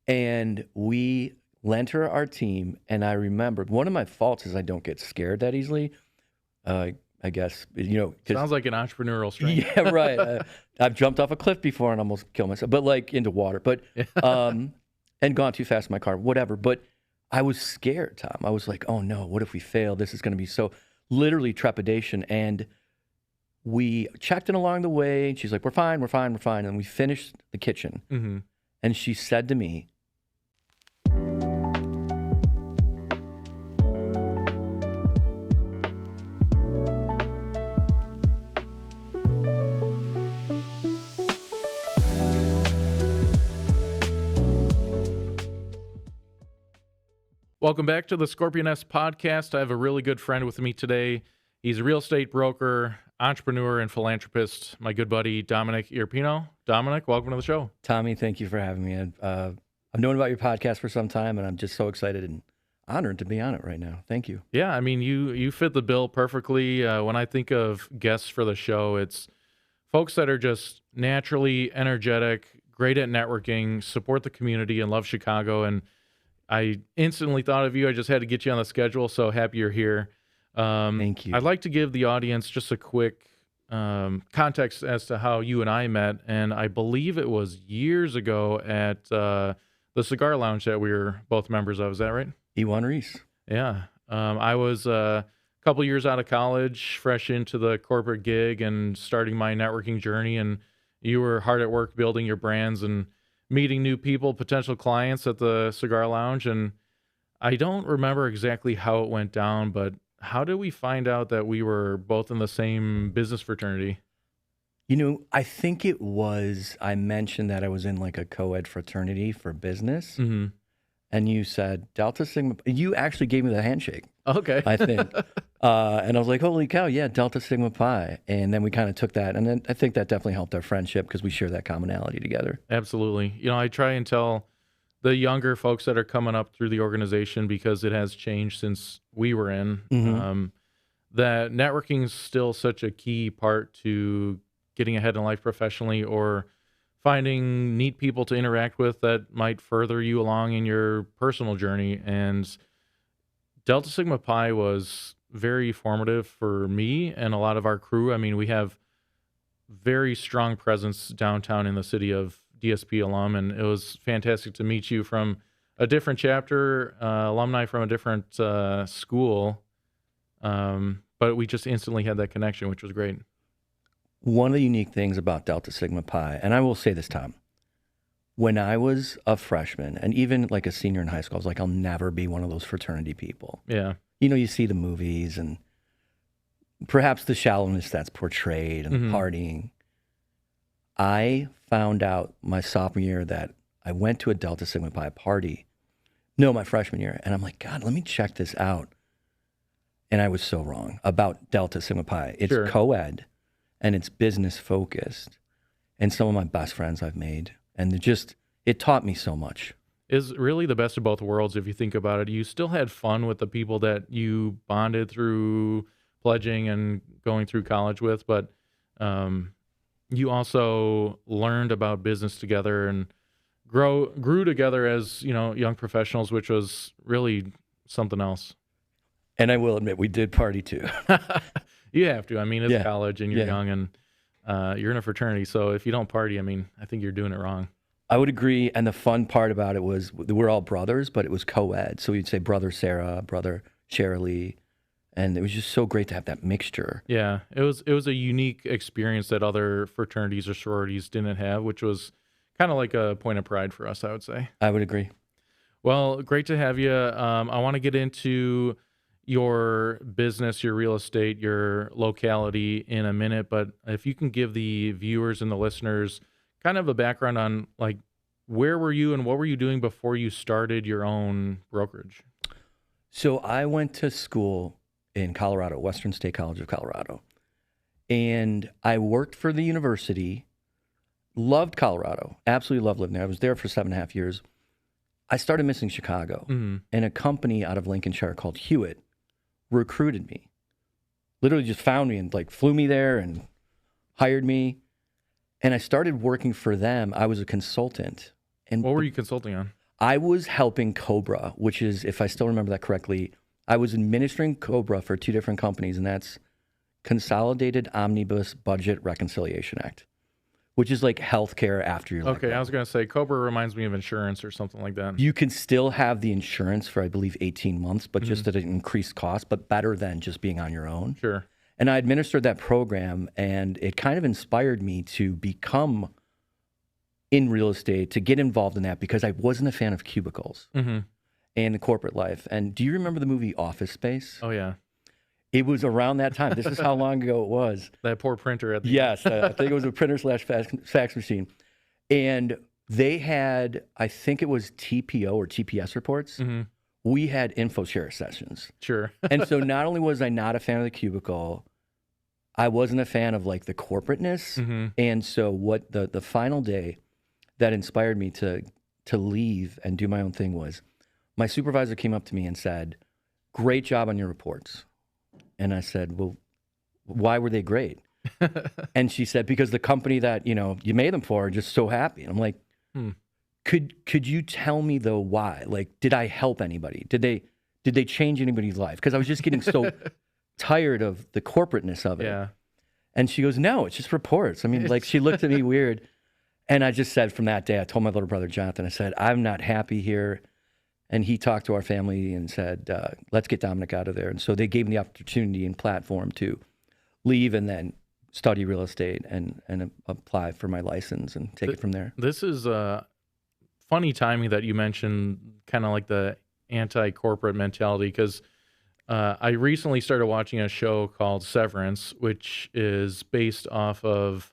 And we lent her our team, and I remember one of my faults is I don't get scared that easily. I guess, 'cause Sounds like an entrepreneurial strength. yeah, right. I've jumped off a cliff before and almost killed myself, but like into water, Yeah. and gone too fast in my car, whatever. But I was scared, Tom. I was like, oh no, what if we fail? This is going to be so literally trepidation. And we checked in along the way. And she's like, we're fine, we're fine, we're fine. And we finished the kitchen. Mm-hmm. And she said to me, Welcome back to the Scorpion S podcast. I have a really good friend with me today. He's a real estate broker, entrepreneur, and philanthropist. My good buddy, Dominic Irpino. Dominic, welcome to the show. Tommy, thank you for having me. I've known about your podcast for some time, and I'm just so excited and honored to be on it right now. Thank you. Yeah, I mean, you fit the bill perfectly. When I think of guests for the show, it's folks that are just naturally energetic, great at networking, support the community, and love Chicago. And I instantly thought of you. I just had to get you on the schedule, so happy you're here. Thank you. I'd like to give the audience just a quick context as to how you and I met, and I believe it was years ago at the cigar lounge that we were both members of. Is that right? Ewan Reese. Yeah. I was a couple years out of college, fresh into the corporate gig and starting my networking journey, and you were hard at work building your brands and meeting new people, potential clients at the cigar lounge. And I don't remember exactly how it went down, but how did we find out that we were both in the same business fraternity? I think it was, I mentioned that I was in like a co-ed fraternity for business. Mm-hmm. And you said Delta Sigma. You actually gave me the handshake, Okay. I think. And I was like, holy cow, yeah, Delta Sigma Pi. And then we kind of took that. And then I think that definitely helped our friendship because we share that commonality together. Absolutely. I try and tell the younger folks that are coming up through the organization, because it has changed since we were in, Mhm. that networking is still such a key part to getting ahead in life professionally, or finding neat people to interact with that might further you along in your personal journey. And Delta Sigma Pi was very formative for me and a lot of our crew. I mean, we have very strong presence downtown in the city of DSP alum, and it was fantastic to meet you from a different chapter, alumni from a different school. But we just instantly had that connection, which was great. One of the unique things about Delta Sigma Pi, and I will say this, Tom, when I was a freshman and even like a senior in high school, I was like, I'll never be one of those fraternity people. Yeah. You see the movies and perhaps the shallowness that's portrayed and the partying. I found out my sophomore year that I went to a Delta Sigma Pi party. No, my freshman year. And I'm like, God, let me check this out. And I was so wrong about Delta Sigma Pi. It's Sure. co-ed and it's business focused. And some of my best friends I've made. And it taught me so much. Is really the best of both worlds if you think about it. You still had fun with the people that you bonded through pledging and going through college with, but you also learned about business together and grew together as, young professionals, which was really something else. And I will admit, we did party too. You have to. I mean, it's Yeah. college and you're Yeah. young and you're in a fraternity. So if you don't party, I mean, I think you're doing it wrong. I would agree. And the fun part about it was we're all brothers, but it was co-ed. So you'd say brother Sarah, brother Shirley. And it was just so great to have that mixture. Yeah, it was a unique experience that other fraternities or sororities didn't have, which was kind of like a point of pride for us, I would say. I would agree. Well, great to have you. I want to get into your business, your real estate, your locality in a minute, but if you can give the viewers and the listeners kind of a background on like where were you and what were you doing before you started your own brokerage? So I went to school in Colorado, Western State College of Colorado. And I worked for the university, loved Colorado, absolutely loved living there. I was there for 7.5 years. I started missing Chicago, and a company out of Lincolnshire called Hewitt recruited me. Literally just found me and like flew me there and hired me. And I started working for them. I was a consultant. And What were you consulting on? I was helping Cobra, which is, if I still remember that correctly, I was administering Cobra for 2 different companies, and that's Consolidated Omnibus Budget Reconciliation Act, which is like healthcare after you're Okay, let I go. was gonna say Cobra reminds me of insurance or something like that. You can still have the insurance for, I believe, 18 months, but just at an increased cost, but better than just being on your own. Sure. And I administered that program, and it kind of inspired me to become in real estate, to get involved in that, because I wasn't a fan of cubicles and the corporate life. And do you remember the movie Office Space? Oh yeah, It was around that time. This is how long ago it was. that poor printer at the Yes, I think it was a printer slash fax machine. And they had, I think it was TPO or TPS reports. We had info share sessions. Sure. And so not only was I not a fan of the cubicle, I wasn't a fan of like the corporateness. And so what the final day that inspired me to leave and do my own thing was, my supervisor came up to me and said, "Great job on your reports." And I said, "Well, why were they great?" And she said, "Because the company that, you made them for are just so happy." And I'm like, could you tell me though why? Like, did I help anybody? Did they change anybody's life? Because I was just getting so tired of the corporateness of it. Yeah. And she goes, "No, it's just reports." I mean, like, she looked at me weird. And I just said, from that day, I told my little brother, Jonathan, I said, "I'm not happy here." And he talked to our family and said, "Let's get Dominic out of there." And so they gave me the opportunity and platform to leave and then study real estate and apply for my license and take it from there. This is funny timing that you mentioned kind of like the anti-corporate mentality, because I recently started watching a show called Severance, which is based off of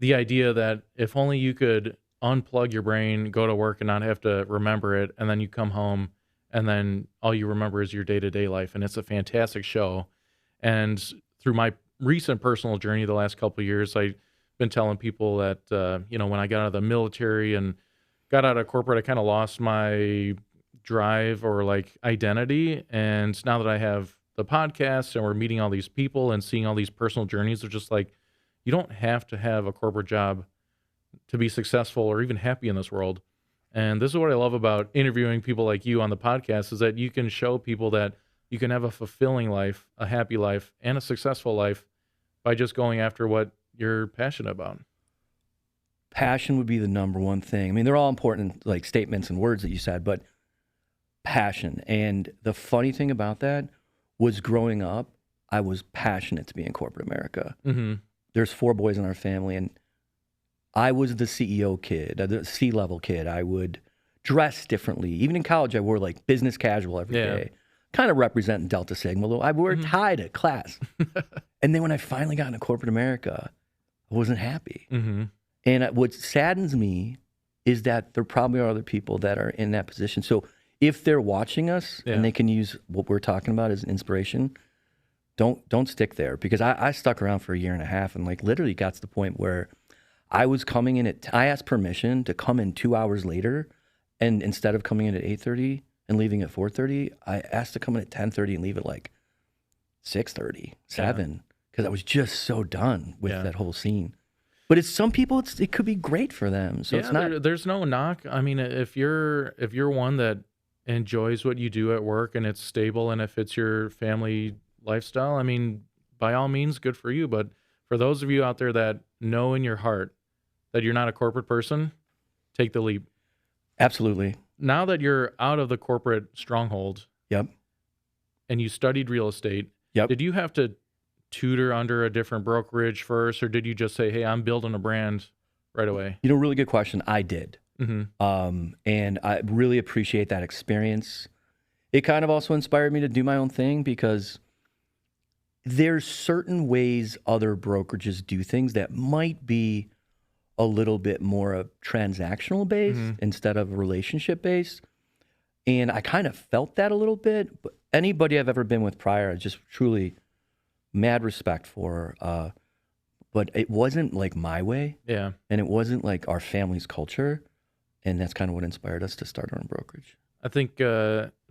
the idea that if only you could unplug your brain, go to work and not have to remember it, and then you come home and then all you remember is your day-to-day life. And it's a fantastic show. And through my recent personal journey the last couple of years, I've been telling people that, when I got out of the military and got out of corporate, I kind of lost my drive or like identity. And now that I have the podcast and we're meeting all these people and seeing all these personal journeys, it's just like, you don't have to have a corporate job to be successful or even happy in this world. And this is what I love about interviewing people like you on the podcast, is that you can show people that you can have a fulfilling life, a happy life, and a successful life by just going after what you're passionate about. Passion would be the number one thing. I mean, they're all important, like, statements and words that you said, but passion. And the funny thing about that was, growing up, I was passionate to be in corporate America. There's 4 boys in our family, and I was the CEO kid, the C-level kid. I would dress differently. Even in college, I wore like business casual every day, kind of representing Delta Sigma. I wore a tie to class. And then when I finally got into corporate America, I wasn't happy. And what saddens me is that there probably are other people that are in that position. So if they're watching us and they can use what we're talking about as an inspiration, don't stick there. Because I stuck around for 1.5 years and like literally got to the point where I was coming in I asked permission to come in 2 hours later, and instead of coming in at 8:30 and leaving at 4:30, I asked to come in at 10:30 and leave at like 6:30, 7, because I was just so done with that whole scene. But it's some people, it could be great for them. So it's not. There's no knock. I mean, if you're one that enjoys what you do at work and it's stable and if it's your family lifestyle, I mean, by all means, good for you. But for those of you out there that know in your heart that you're not a corporate person, take the leap. Absolutely. Now that you're out of the corporate stronghold, and you studied real estate, did you have to tutor under a different brokerage first, or did you just say, "Hey, I'm building a brand right away"? Really good question. I did. And I really appreciate that experience. It kind of also inspired me to do my own thing, because there's certain ways other brokerages do things that might be a little bit more transactional based instead of relationship based. And I kind of felt that a little bit. But anybody I've ever been with prior, I just truly mad respect for. But it wasn't like my way. And it wasn't like our family's culture. And that's kind of what inspired us to start our own brokerage. I think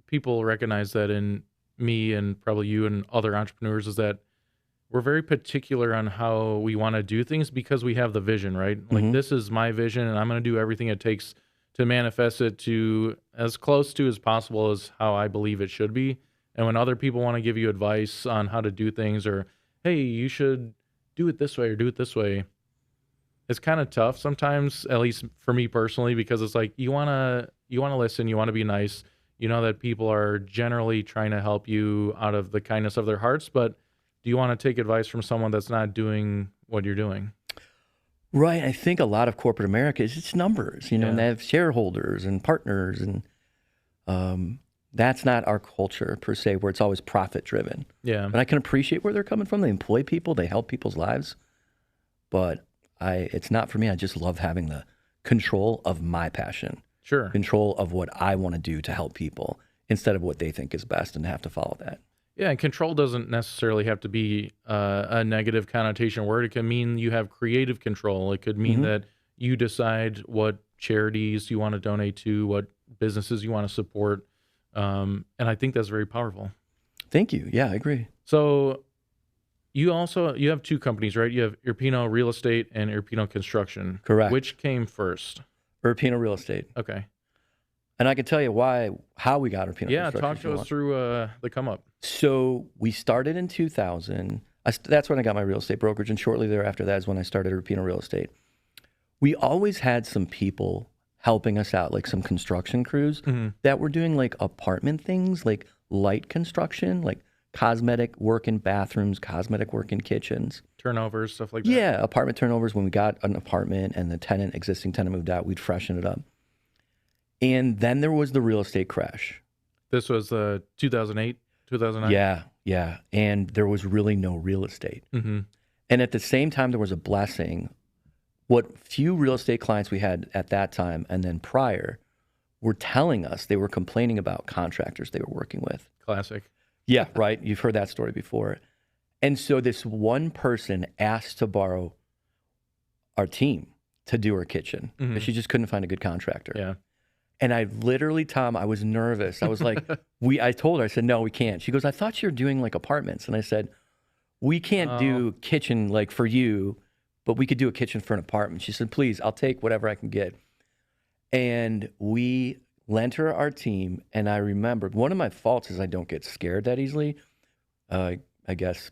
people recognize that in me and probably you and other entrepreneurs, is that we're very particular on how we want to do things because we have the vision, right? Like, this is my vision and I'm going to do everything it takes to manifest it to as close to as possible as how I believe it should be. And when other people want to give you advice on how to do things, or, hey, you should do it this way or do it this way, it's kind of tough sometimes, at least for me personally, because it's like you want to listen, you want to be nice. You know that people are generally trying to help you out of the kindness of their hearts, but do you want to take advice from someone that's not doing what you're doing? Right. I think a lot of corporate America is it's numbers, and they have shareholders and partners, and that's not our culture per se, where it's always profit driven. Yeah. And I can appreciate where they're coming from. They employ people, they help people's lives, but it's not for me. I just love having the control of my passion. Sure. Control of what I want to do to help people instead of what they think is best and have to follow that. Yeah, and control doesn't necessarily have to be a negative connotation word. It can mean you have creative control. It could mean that you decide what charities you want to donate to, what businesses you want to support. And I think that's very powerful. Thank you. Yeah, I agree. So you have two companies, right? You have Irpino Real Estate and Irpino Construction. Correct. Which came first? Irpino Real Estate. Okay. And I can tell you how we got Irpino Construction. Yeah, talk to us through the come up. So we started in 2000. That's when I got my real estate brokerage, and shortly thereafter, that is when I started Irpino Real Estate. We always had some people helping us out, like some construction crews that were doing like apartment things, like light construction, like cosmetic work in bathrooms, cosmetic work in kitchens. Turnovers, stuff like that. Yeah, apartment turnovers. When we got an apartment and the existing tenant moved out, we'd freshen it up. And then there was the real estate crash. This was 2008, 2009? Yeah. And there was really no real estate. And at the same time, there was a blessing. What few real estate clients we had at that time and then prior were telling us they were complaining about contractors they were working with. Classic. Yeah, right. You've heard that story before. And so this one person asked to borrow our team to do her kitchen because she just couldn't find a good contractor. Yeah. And I literally, Tom, I was nervous. I was like, I told her, I said, no, we can't. She goes, I thought you were doing like apartments. And I said, we can't do kitchen like for you, but we could do a kitchen for an apartment. She said, please, I'll take whatever I can get. And we lent her our team. And I remembered one of my faults is I don't get scared that easily. I guess,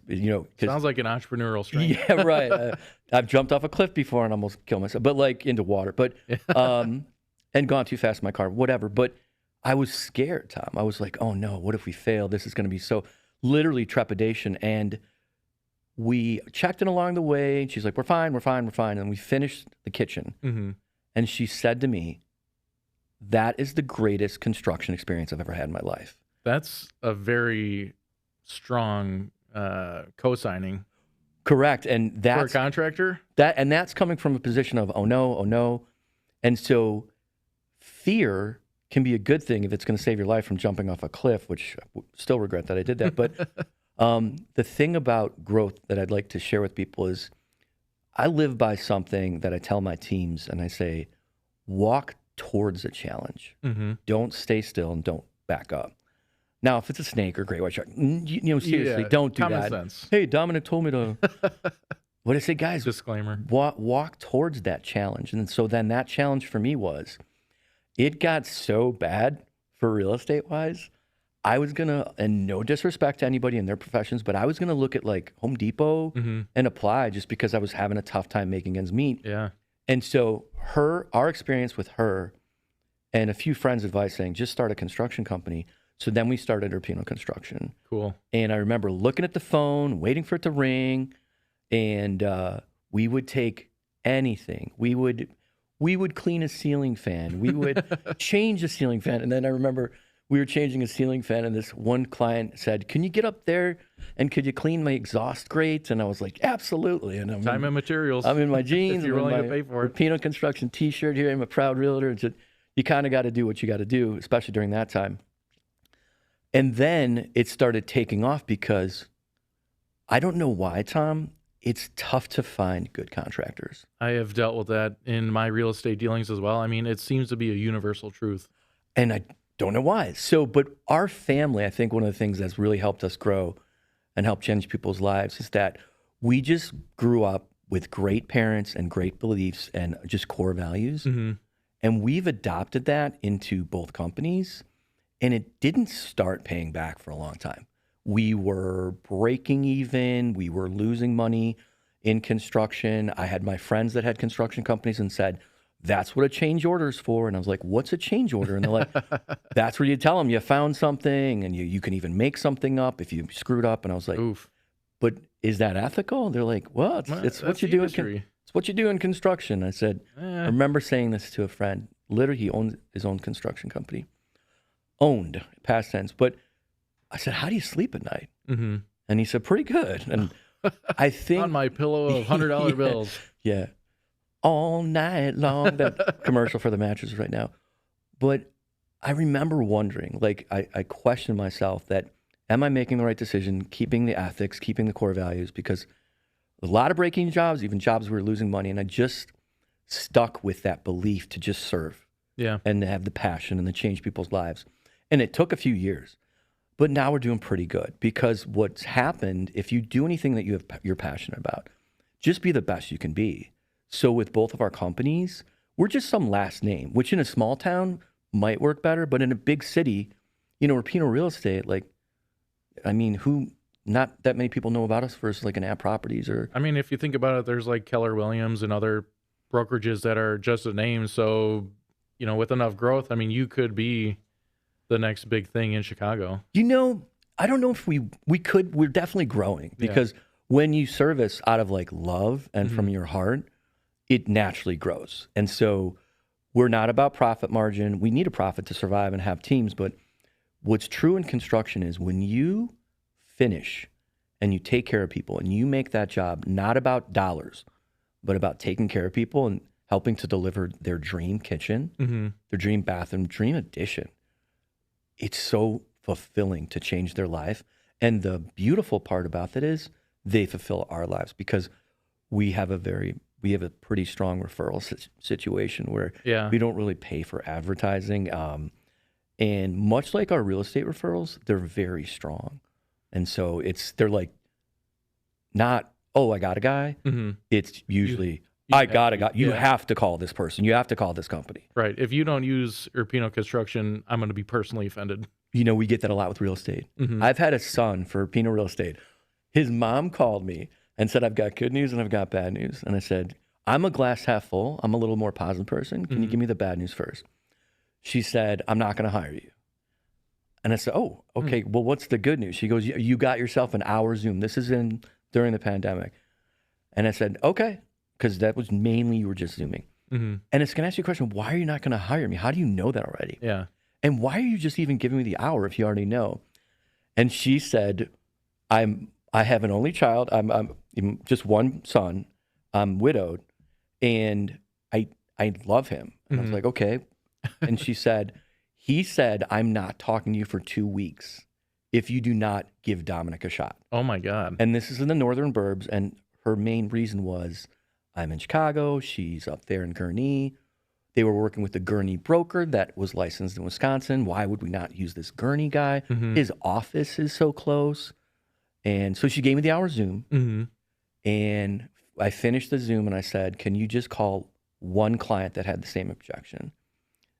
sounds like an entrepreneurial strength. Yeah, right. I've jumped off a cliff before and almost killed myself, but like into water, and gone too fast in my car, whatever. But I was scared, Tom. I was like, oh no, what if we fail? This is going to be so literally trepidation. And we checked in along the way. She's like, we're fine. And we finished the kitchen. And she said to me, that is the greatest construction experience I've ever had in my life. That's a very strong co-signing. Correct. And that's for a contractor. That's coming from a position of, oh no. And so fear can be a good thing if it's going to save your life from jumping off a cliff, which I still regret that I did that. But the thing about growth that I'd like to share with people is I live by something that I tell my teams, and I say, walk towards a challenge. Don't stay still and don't back up. Now, if it's a snake or great white shark, seriously, don't do common that. Sense. Hey, Dominic told me to. What I say, guys, disclaimer. Walk towards that challenge. And so then that challenge for me was, it got so bad for real estate wise, I was going to, and no disrespect to anybody in their professions, but I was going to look at like Home Depot and apply just because I was having a tough time making ends meet. Yeah. And so our experience with her and a few friends' advice saying, just start a construction company. So then we started Irpino Construction. Cool. And I remember looking at the phone, waiting for it to ring, and we would take anything. We would clean a ceiling fan. We would change a ceiling fan. And then I remember we were changing a ceiling fan, and this one client said, can you get up there and could you clean my exhaust grates? And I was like, absolutely. And time and materials. I'm in my jeans. If you're willing to pay for it. Irpino Construction t-shirt here. I'm a proud realtor. And so you kind of got to do what you got to do, especially during that time. And then it started taking off because I don't know why, Tom, it's tough to find good contractors. I have dealt with that in my real estate dealings as well. I mean, it seems to be a universal truth. And I don't know why. But our family, I think one of the things that's really helped us grow and help change people's lives is that we just grew up with great parents and great beliefs and just core values. And we've adopted that into both companies, and it didn't start paying back for a long time. We were breaking even, we were losing money in construction. I had my friends that had construction companies and said, that's what a change order is for. And I was like, what's a change order? And they're like, that's where you tell them you found something, and you can even make something up if you screwed up. And I was like, Oof. but is that ethical? And they're like, well, it's what you do. It's what you do in construction. I said, I remember saying this to a friend. Literally, he owns his own construction company. Owned, past tense. But I said, how do you sleep at night? Mm-hmm. And he said, pretty good. And I think on my pillow of $100 bills. Yeah. All night long. That commercial for the mattress right now. But I remember wondering, like, I questioned myself that, am I making the right decision, keeping the ethics, keeping the core values? Because a lot of breaking jobs, even jobs we were losing money, and I just stuck with that belief to just serve. Yeah. And to have the passion and to change people's lives. And it took a few years, but now we're doing pretty good, because what's happened, if you do anything that you're passionate about, just be the best you can be. So with both of our companies, we're just some last name, which in a small town might work better, but in a big city, Irpino Real Estate, like, I mean, not that many people know about us versus like an App Properties or. I mean, if you think about it, there's like Keller Williams and other brokerages that are just a name. So, with enough growth, I mean, you could be the next big thing in Chicago. I don't know if we could. We're definitely growing, because when you service out of like love and from your heart, it naturally grows. And so we're not about profit margin. We need a profit to survive and have teams. But what's true in construction is when you finish and you take care of people and you make that job not about dollars, but about taking care of people and helping to deliver their dream kitchen, their dream bathroom, dream addition, it's so fulfilling to change their life. And the beautiful part about that is they fulfill our lives, because we have a pretty strong referral situation where we don't really pay for advertising. And much like our real estate referrals, they're very strong. And so they're like, not, oh, I got a guy. It's usually, I got a guy. You have to call this person. You have to call this company. Right. If you don't use Irpino Construction, I'm going to be personally offended. We get that a lot with real estate. I've had a son for Irpino Real Estate. His mom called me and said, I've got good news and I've got bad news. And I said, I'm a glass half full. I'm a little more positive person. Can you give me the bad news first? She said, I'm not going to hire you. And I said, oh, okay. Well, what's the good news? She goes, you got yourself an hour Zoom. This is during the pandemic. And I said, okay, because that was mainly you were just Zooming. And it's going to ask you a question, why are you not going to hire me? How do you know that already? Yeah. And why are you just even giving me the hour if you already know? And she said, I have an only child. I'm just one son. I'm widowed, and I love him. And I was like, okay. And she said, he said, I'm not talking to you for 2 weeks if you do not give Dominic a shot. Oh my God. And this is in the northern burbs. And her main reason was, I'm in Chicago. She's up there in Gurnee. They were working with the Gurnee broker that was licensed in Wisconsin. Why would we not use this Gurnee guy? His office is so close. And so she gave me the hour Zoom. And I finished the Zoom and I said, can you just call one client that had the same objection?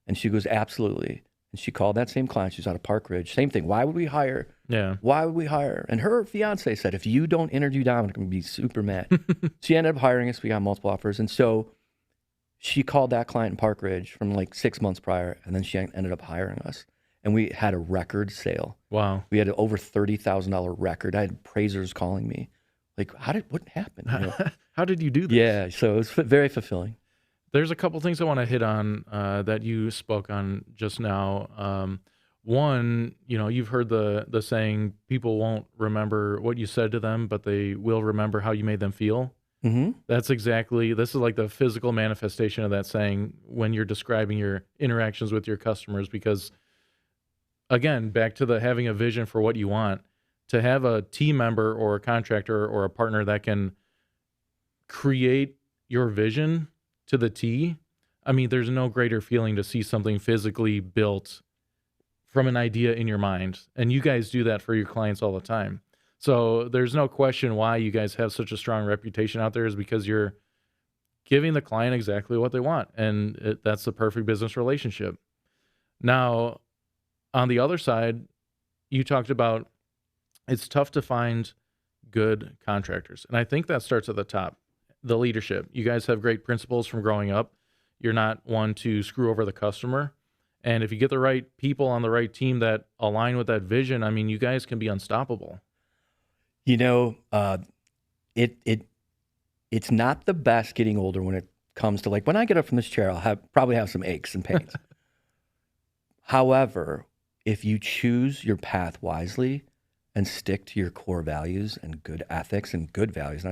And she goes, absolutely. And she called that same client. She's out of Park Ridge. Same thing. Why would we hire? Yeah. Why would we hire? And her fiance said, if you don't interview Dominic, I'm going to be super mad. She ended up hiring us. We got multiple offers. And so she called that client in Park Ridge from like 6 months prior. And then she ended up hiring us. And we had a record sale. Wow. We had an over $30,000 record. I had appraisers calling me. Like, what happened? How did you do this? Yeah. So it was very fulfilling. There's a couple things I want to hit on that you spoke on just now. One, you've heard the saying, people won't remember what you said to them, but they will remember how you made them feel. This is like the physical manifestation of that saying when you're describing your interactions with your customers, because again, back to the having a vision for what you want, to have a team member or a contractor or a partner that can create your vision to the T. I mean, there's no greater feeling to see something physically built from an idea in your mind. And you guys do that for your clients all the time. So there's no question why you guys have such a strong reputation out there, is because you're giving the client exactly what they want. And that's the perfect business relationship. Now, on the other side, you talked about it's tough to find good contractors. And I think that starts at the top, the leadership. You guys have great principles from growing up. You're not one to screw over the customer. And if you get the right people on the right team that align with that vision, I mean, you guys can be unstoppable. You know, it's not the best getting older when it comes to, like, when I get up from this chair, I'll probably have some aches and pains. However, if you choose your path wisely and stick to your core values and good ethics and good values,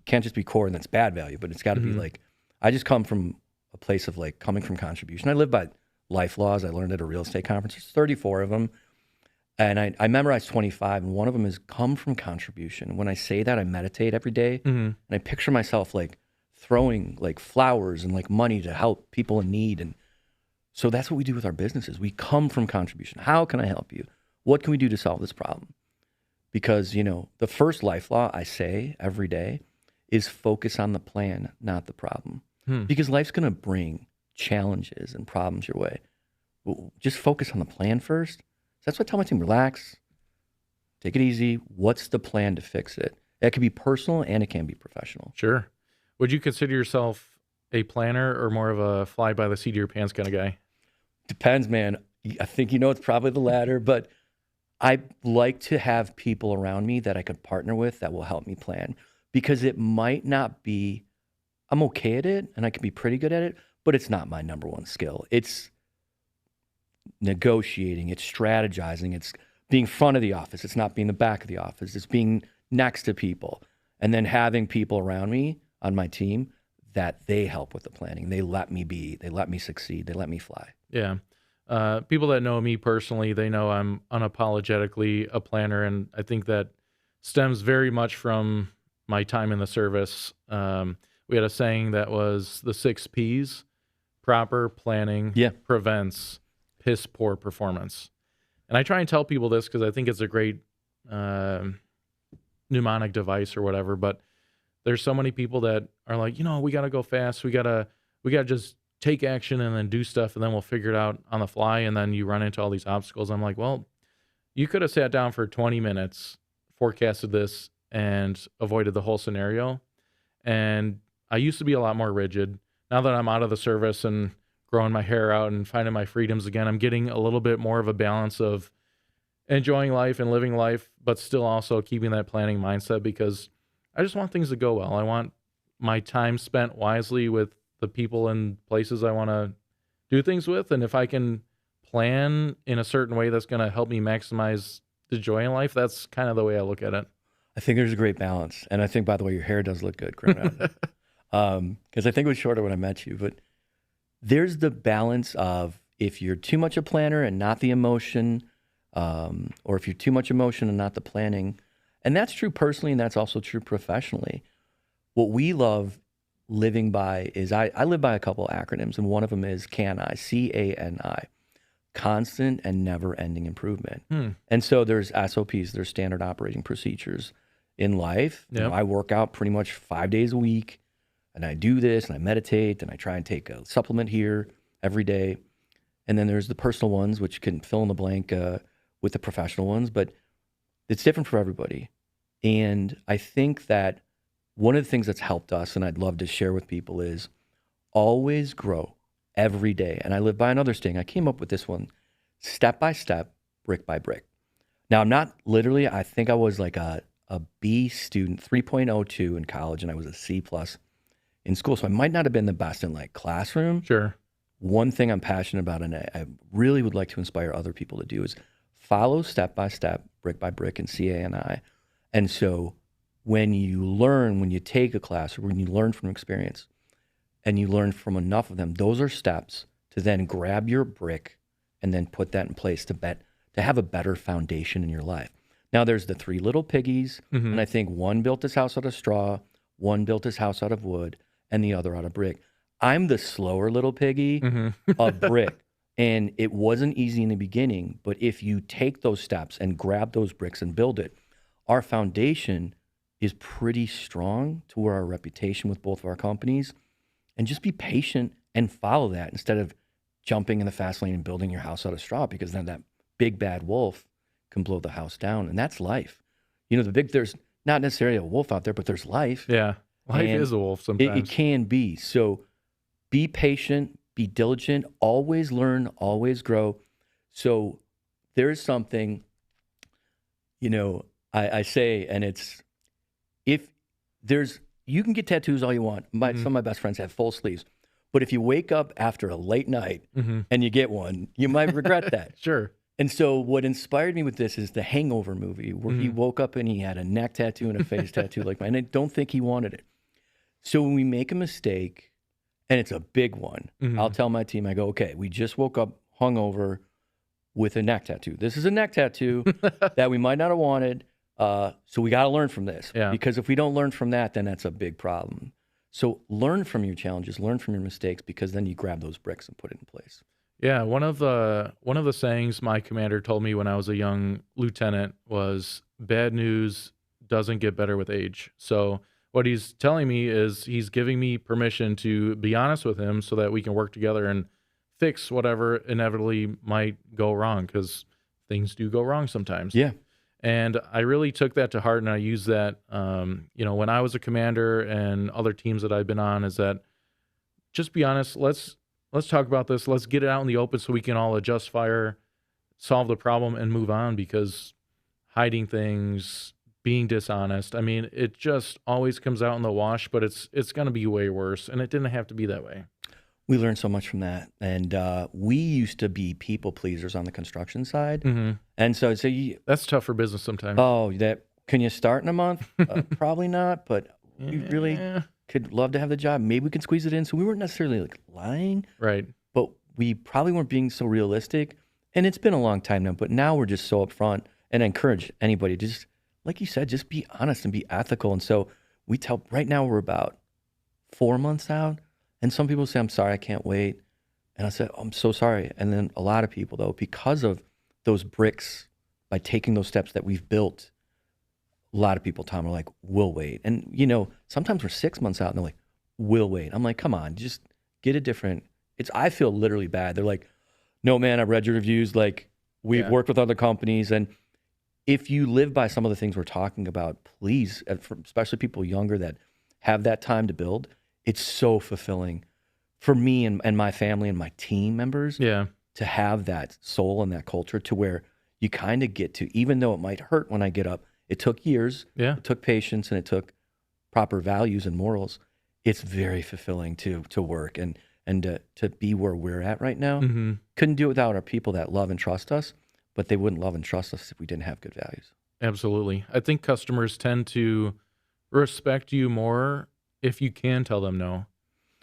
can't just be core and that's bad value, but it's got to be like, I just come from a place of like coming from contribution. I live by life laws. I learned at a real estate conference. There's 34 of them. And I memorized 25, and one of them is come from contribution. When I say that, I meditate every day, and I picture myself like throwing like flowers and like money to help people in need. And so that's what we do with our businesses. We come from contribution. How can I help you? What can we do to solve this problem? Because, you know, the first life law I say every day is focus on the plan, not the problem. Because life's going to bring challenges and problems your way. Just focus on the plan first. So that's what I tell my team, relax, take it easy. What's the plan to fix it? It can be personal and it can be professional. Sure. Would you consider yourself a planner or more of a fly by the seat of your pants kind of guy? Depends, man. I think, you know, it's probably the latter, but I like to have people around me that I could partner with that will help me plan, because it might not be, I'm okay at it and I can be pretty good at it, but it's not my number one skill. It's negotiating, it's strategizing, it's being front of the office, it's not being the back of the office, it's being next to people, and then having people around me on my team that they help with the planning. They let me be, they let me succeed, they let me fly. Yeah. People that know me personally, they know I'm unapologetically a planner, and I think that stems very much from my time in the service. We had a saying that was the 6 Ps: proper planning prevents piss poor performance. And I try and tell people this because I think it's a great mnemonic device or whatever, but there's so many people that are like, you know, we got to go fast. We got to just take action and then do stuff, and then we'll figure it out on the fly. And then you run into all these obstacles. I'm like, well, you could have sat down for 20 minutes, forecasted this, and avoided the whole scenario. And I used to be a lot more rigid. Now that I'm out of the service and growing my hair out and finding my freedoms again, I'm getting a little bit more of a balance of enjoying life and living life, but still also keeping that planning mindset, because I just want things to go well. I want my time spent wisely with the people and places I want to do things with. And if I can plan in a certain way that's going to help me maximize the joy in life, that's kind of the way I look at it. I think there's a great balance. And I think, by the way, your hair does look good, Conrad. Because I think it was shorter when I met you. But there's the balance of, if you're too much a planner and not the emotion, or if you're too much emotion and not the planning. And that's true personally, and that's also true professionally. What we love living by is, I live by a couple acronyms, and one of them is CANI, C-A-N-I, constant and never-ending improvement. And so there's SOPs, there's standard operating procedures in life. You know, I work out pretty much 5 days a week, and I do this, and I meditate, and I try and take a supplement here every day. And then there's the personal ones, which can fill in the blank with the professional ones, but it's different for everybody. And I think that one of the things that's helped us, and I'd love to share with people, is always grow every day. And I live by another saying. I came up with this one: step by step, brick by brick. Now, I'm not literally, I think I was like a B student, 3.02 in college, and I was a C+ in school. So I might not have been the best in like classroom. Sure. One thing I'm passionate about, and I really would like to inspire other people to do, is follow step by step, brick by brick, and CANI. And so when you learn, when you take a class, or when you learn from experience, and you learn from enough of them, those are steps to then grab your brick and then put that in place to have a better foundation in your life. Now, there's the 3 little piggies, and I think one built his house out of straw, one built his house out of wood, and the other out of brick. I'm the slower little piggy of brick. And it wasn't easy in the beginning, but if you take those steps and grab those bricks and build it, our foundation is pretty strong to where our reputation with both of our companies and just be patient and follow that instead of jumping in the fast lane and building your house out of straw, because then that big bad wolf can blow the house down. And that's life. There's not necessarily a wolf out there, but there's life. Yeah. Life And is a wolf It sometimes. can be. So be patient, be diligent, always learn, always grow. So there's something, I say, and it's, you can get tattoos all you want. Some of my best friends have full sleeves. But if you wake up after a late night and you get one, you might regret that. Sure. And so what inspired me with this is the Hangover movie, where he woke up and he had a neck tattoo and a face tattoo like mine. And I don't think he wanted it. So when we make a mistake, and it's a big one, I'll tell my team, I go, okay, we just woke up hungover with a neck tattoo. This is a neck tattoo that we might not have wanted. So we got to learn from this. Yeah. Because if we don't learn from that, then that's a big problem. So learn from your challenges, learn from your mistakes, because then you grab those bricks and put it in place. Yeah, one of the sayings my commander told me when I was a young lieutenant was, bad news doesn't get better with age. So what he's telling me is he's giving me permission to be honest with him so that we can work together and fix whatever inevitably might go wrong, because things do go wrong sometimes. Yeah. And I really took that to heart, and I used that, when I was a commander and other teams that I've been on, is that just be honest. Let's talk about this. Let's get it out in the open so we can all adjust fire, solve the problem, and move on, because hiding things, being dishonest, I mean, it just always comes out in the wash, but it's going to be way worse, and it didn't have to be that way. We learned so much from that. And we used to be people pleasers on the construction side. And so I'd say, That's tough for business sometimes. can you start in a month? Probably not, but we really could love to have the job. Maybe we can squeeze it in. So we weren't necessarily like lying, Right. but we probably weren't being so realistic. And it's been a long time now, but now we're just so upfront, and I encourage anybody to just, like you said, just be honest and be ethical. And so we tell, right now we're about 4 months out. And some people say, I'm sorry, I can't wait. And I said, oh, I'm so sorry. And then a lot of people, though, because of those bricks, by taking those steps that we've built, a lot of people, Tom, are like, we'll wait. And, sometimes we're 6 months out and they're like, we'll wait. I'm like, come on, just get a different. I feel literally bad. They're like, no, man, I read your reviews. Like, we've worked with other companies. And if you live by some of the things we're talking about, please, especially people younger that have that time to build, it's so fulfilling for me and my family and my team members to have that soul and that culture, to where you kind of get to, even though it might hurt when I get up, it took years, it took patience, and it took proper values and morals. It's very fulfilling to work and to be where we're at right now. Couldn't do it without our people that love and trust us, but they wouldn't love and trust us if we didn't have good values. Absolutely. I think customers tend to respect you more if you can tell them no.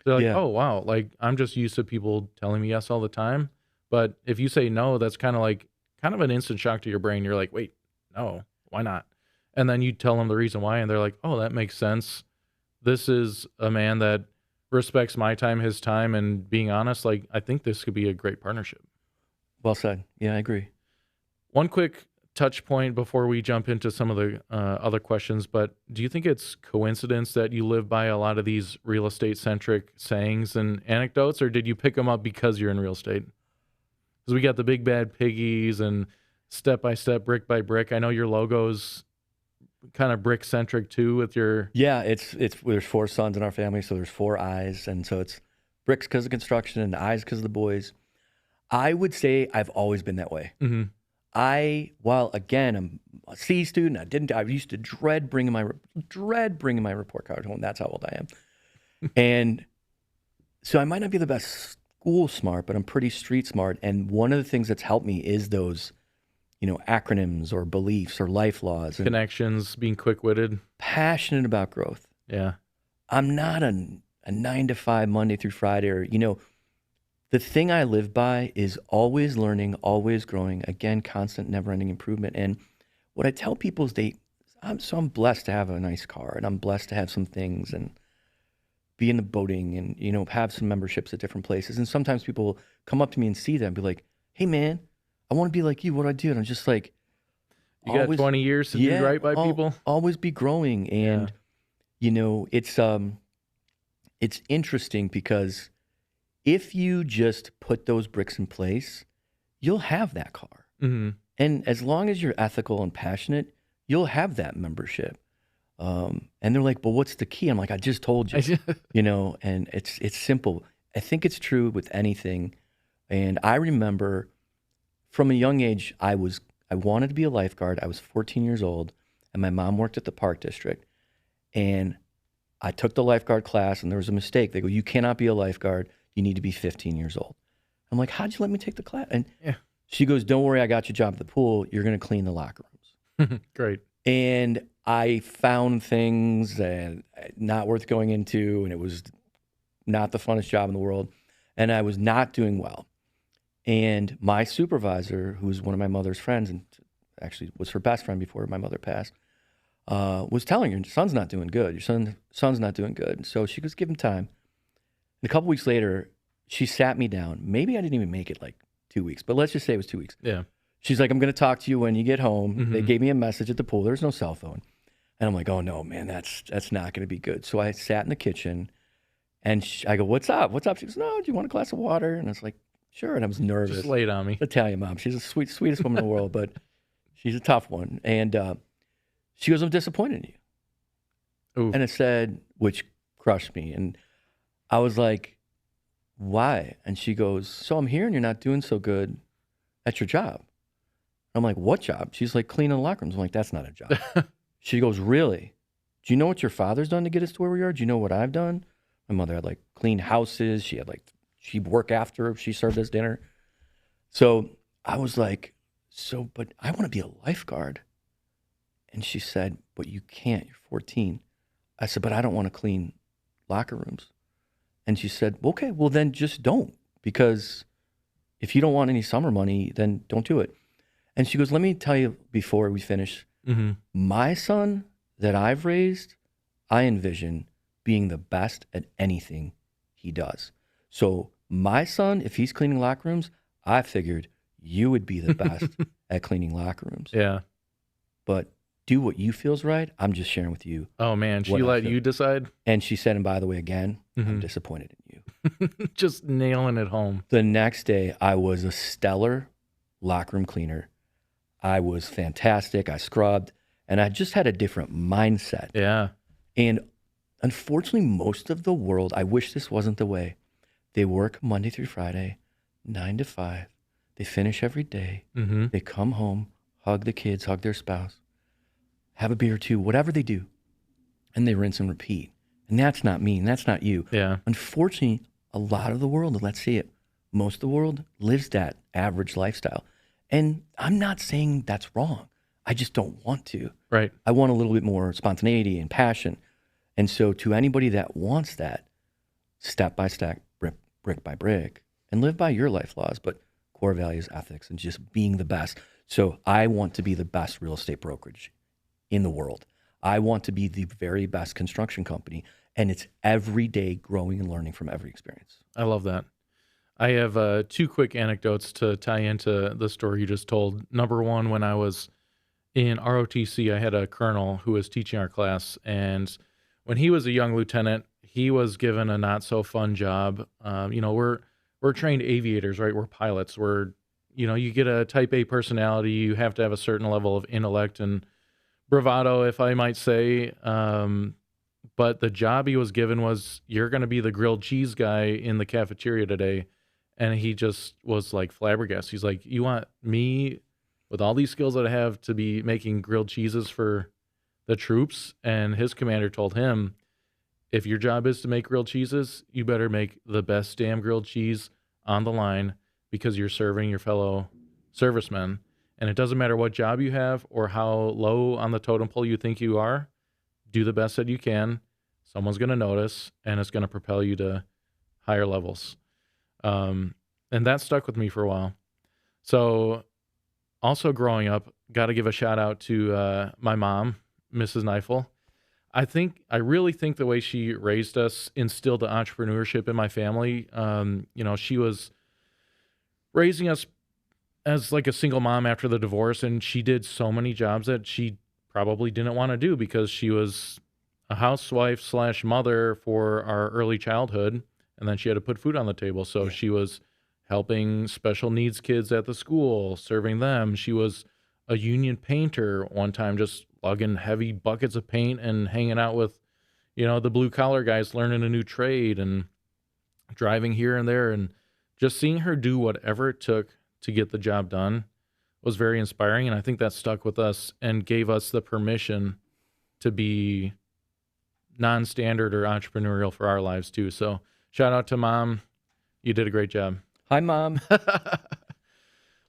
They're like, oh, wow, like, I'm just used to people telling me yes all the time. But if you say no, that's kind of an instant shock to your brain. You're like, wait, no, why not? And then you tell them the reason why, and they're like, oh, that makes sense. This is a man that respects my time, his time, and being honest. Like, I think this could be a great partnership. Well said. Yeah, I agree. One quick touch point before we jump into some of the other questions, but do you think it's coincidence that you live by a lot of these real estate centric sayings and anecdotes, or did you pick them up because you're in real estate? Because we got the big bad piggies and step by step, brick by brick. I know your logo's kind of brick centric too with your. Yeah, it's there's 4 sons in our family, so there's 4 eyes, and so it's bricks because of construction and eyes because of the boys. I would say I've always been that way. While again, I'm a C student, I used to dread bringing my report card home. That's how old I am. And so I might not be the best school smart, but I'm pretty street smart. And one of the things that's helped me is those, acronyms or beliefs or life laws. And connections, being quick-witted. Passionate about growth. Yeah. I'm not a 9 to 5 Monday through Friday, or, the thing I live by is always learning, always growing, again, constant, never-ending improvement. And what I tell people is I'm blessed to have a nice car, and I'm blessed to have some things and be in the boating and, have some memberships at different places. And sometimes people come up to me and see that and be like, hey, man, I want to be like you. What do I do? And I'm just like, you got 20 years to do right by people? Always be growing. And, it's, it's interesting because if you just put those bricks in place, you'll have that car. Hmm. And as long as you're ethical and passionate, you'll have that membership. And they're like, "But what's the key?" I'm like, "I just told you." And it's simple. I think it's true with anything. And I remember from a young age, I wanted to be a lifeguard. I was 14 years old, and my mom worked at the park district. And I took the lifeguard class, and there was a mistake. They go, "You cannot be a lifeguard. You need to be 15 years old." I'm like, "How'd you let me take the class?" And Yeah. she goes, "Don't worry, I got you a job at the pool. You're going to clean the locker rooms." Great. And I found things that not worth going into, and it was not the funnest job in the world, and I was not doing well. And my supervisor, who was one of my mother's friends, and actually was her best friend before my mother passed, was telling her, "Your son's not doing good. Your son's not doing good." And so she goes, "Give him time." And a couple weeks later, she sat me down. Maybe I didn't even make it like 2 weeks, but let's just say it was 2 weeks. Yeah. She's like, "I'm going to talk to you when you get home." They Mhm. gave me a message at the pool. There's no cell phone. And I'm like, "Oh no, man, that's not going to be good." So I sat in the kitchen and I go, "What's up? What's up?" She goes, "No, do you want a glass of water?" And I was like, "Sure." And I was nervous. Just lay it on me. Italian mom. She's the sweetest woman in the world, but she's a tough one. And she goes, "I'm disappointed in you." Ooh. And it said, which crushed me. And I was like, "Why?" And she goes, "So I'm hearing you're not doing so good at your job." I'm like, "What job?" She's like, "Cleaning the locker rooms." I'm like, "That's not a job." She goes, "Really? Do you know what your father's done to get us to where we are? Do you know what I've done?" My mother had like cleaned houses. She'd work after her. She served us dinner. So I was like, but I want to be a lifeguard. And she said, "But you can't. You're 14. I said, "But I don't want to clean locker rooms." And she said, "Okay, well then just don't. Because if you don't want any summer money, then don't do it." And she goes, "Let me tell you before we finish, Hmm. my son that I've raised, I envision being the best at anything he does. So my son, if he's cleaning locker rooms, I figured you would be the best at cleaning locker rooms. Yeah. But do what you feel's right. I'm just sharing with you Oh man, she what I let feel." you decide. And she said, "And by the way, again, I'm Hmm. disappointed in you." Just nailing it home. The next day, I was a stellar locker room cleaner. I was fantastic. I scrubbed, and I just had a different mindset. Yeah. And unfortunately, most of the world, I wish this wasn't the way. They work Monday through Friday, 9 to 5. They finish every day. Hmm. They come home, hug the kids, hug their spouse, have a beer or two, whatever they do, and they rinse and repeat. And that's not me, and that's not you. Yeah. Unfortunately, a lot of the world, and let's see it, most of the world lives that average lifestyle. And I'm not saying that's wrong. I just don't want to. Right. I want a little bit more spontaneity and passion. And so to anybody that wants that, step by step, brick by brick, and live by your life laws, but core values, ethics, and just being the best. So I want to be the best real estate brokerage in the world. I want to be the very best construction company. And it's every day growing and learning from every experience. I love that. I have 2 quick anecdotes to tie into the story you just told. Number one, when I was in ROTC, I had a colonel who was teaching our class, and when he was a young lieutenant, he was given a not so fun job. We're trained aviators, right? We're pilots. You get a type A personality. You have to have a certain level of intellect and bravado, if I might say. But the job he was given was, "You're going to be the grilled cheese guy in the cafeteria today." And he just was like flabbergasted. He's like, "You want me with all these skills that I have to be making grilled cheeses for the troops?" And his commander told him, "If your job is to make grilled cheeses, you better make the best damn grilled cheese on the line, because you're serving your fellow servicemen. And it doesn't matter what job you have or how low on the totem pole you think you are, do the best that you can. Someone's going to notice, and it's going to propel you to higher levels." And that stuck with me for a while. So also growing up, got to give a shout out to my mom, Mrs. Neifel. I really think the way she raised us instilled the entrepreneurship in my family. She was raising us as like a single mom after the divorce, and she did so many jobs that she probably didn't want to do because she was a housewife slash mother for our early childhood, and then she had to put food on the table. So Yeah. she was helping special needs kids at the school, serving them. She was a union painter one time, just lugging heavy buckets of paint and hanging out with, the blue collar guys learning a new trade and driving here and there. And just seeing her do whatever it took to get the job done was very inspiring. And I think that stuck with us and gave us the permission to be non-standard or entrepreneurial for our lives too. So shout out to Mom. You did a great job. Hi, Mom.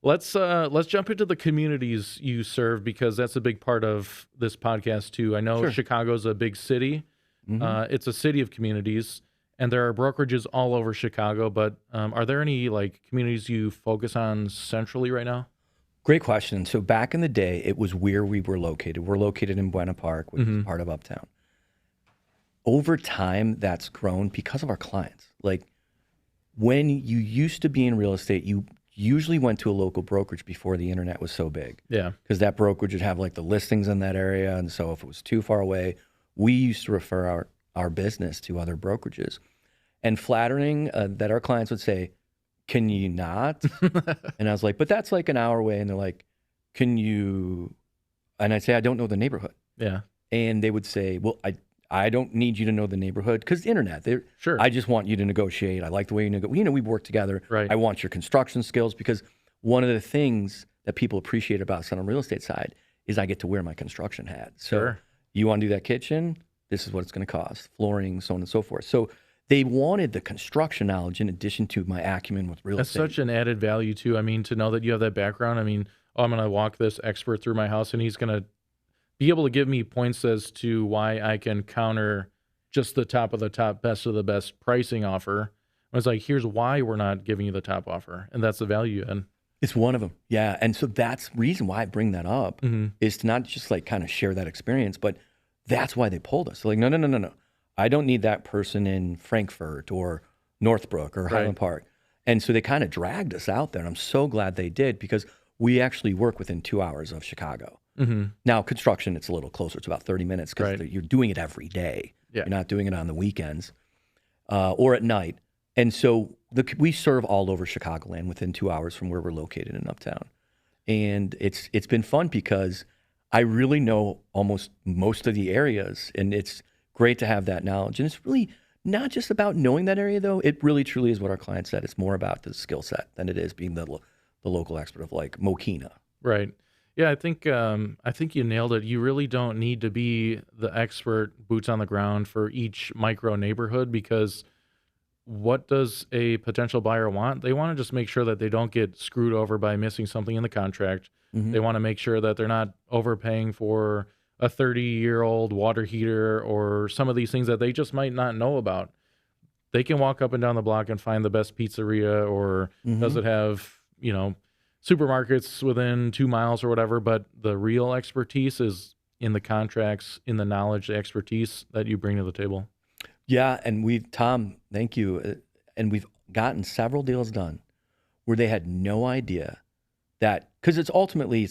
Let's jump into the communities you serve, because that's a big part of this podcast too. I know Sure. Chicago's a big city. It's a city of communities, and there are brokerages all over Chicago. But are there any communities you focus on centrally right now? Great question. So back in the day, it was where we were located. We're located in Buena Park, which is part of Uptown. Over time, that's grown because of our clients. Like, when you used to be in real estate, you usually went to a local brokerage before the internet was so big. Yeah. Because that brokerage would have the listings in that area. And so if it was too far away, we used to refer our business to other brokerages. And flattering that our clients would say, "Can you not?" And I was like, "But that's an hour away." And they're like, "Can you?" And I'd say, "I don't know the neighborhood." Yeah. And they would say, "Well, I don't need you to know the neighborhood, because the internet. Sure. I just want you to negotiate. I like the way you negotiate. We work together. Right. I want your construction skills," because one of the things that people appreciate about us on the real estate side is I get to wear my construction hat. So Sure. you want to do that kitchen? This is what it's going to cost. Flooring, so on and so forth. So they wanted the construction knowledge in addition to my acumen with real That's estate. such an added value too. I mean, to know that you have that background. I mean, I'm going to walk this expert through my house, and he's going to be able to give me points as to why I can counter just the top of the top, best of the best pricing offer. I was like, here's why we're not giving you the top offer. And that's the value. And It's one of them. Yeah. And so that's the reason why I bring that up is to not just kind of share that experience, but that's why they pulled us. They're like, no. I don't need that person in Frankfurt or Northbrook or Highland Park. And so they kind of dragged us out there. And I'm so glad they did, because we actually work within 2 hours of Chicago. Now, construction, it's a little closer. It's about 30 minutes because you're doing it every day. Yeah. You're not doing it on the weekends or at night. And so we serve all over Chicagoland within 2 hours from where we're located in Uptown. And it's been fun because I really know almost most of the areas, and it's great to have that knowledge. And it's really not just about knowing that area, though. It really truly is what our client said. It's more about the skill set than it is being the local expert of Mokina. right. Yeah, I think you nailed it. You really don't need to be the expert boots on the ground for each micro neighborhood, because what does a potential buyer want? They want to just make sure that they don't get screwed over by missing something in the contract. They want to make sure that they're not overpaying for a 30-year-old water heater or some of these things that they just might not know about. They can walk up and down the block and find the best pizzeria, or does it have, supermarkets within 2 miles or whatever, but the real expertise is in the contracts, in the knowledge, the expertise that you bring to the table. Yeah, and Tom, thank you. And we've gotten several deals done where they had no idea that, because it's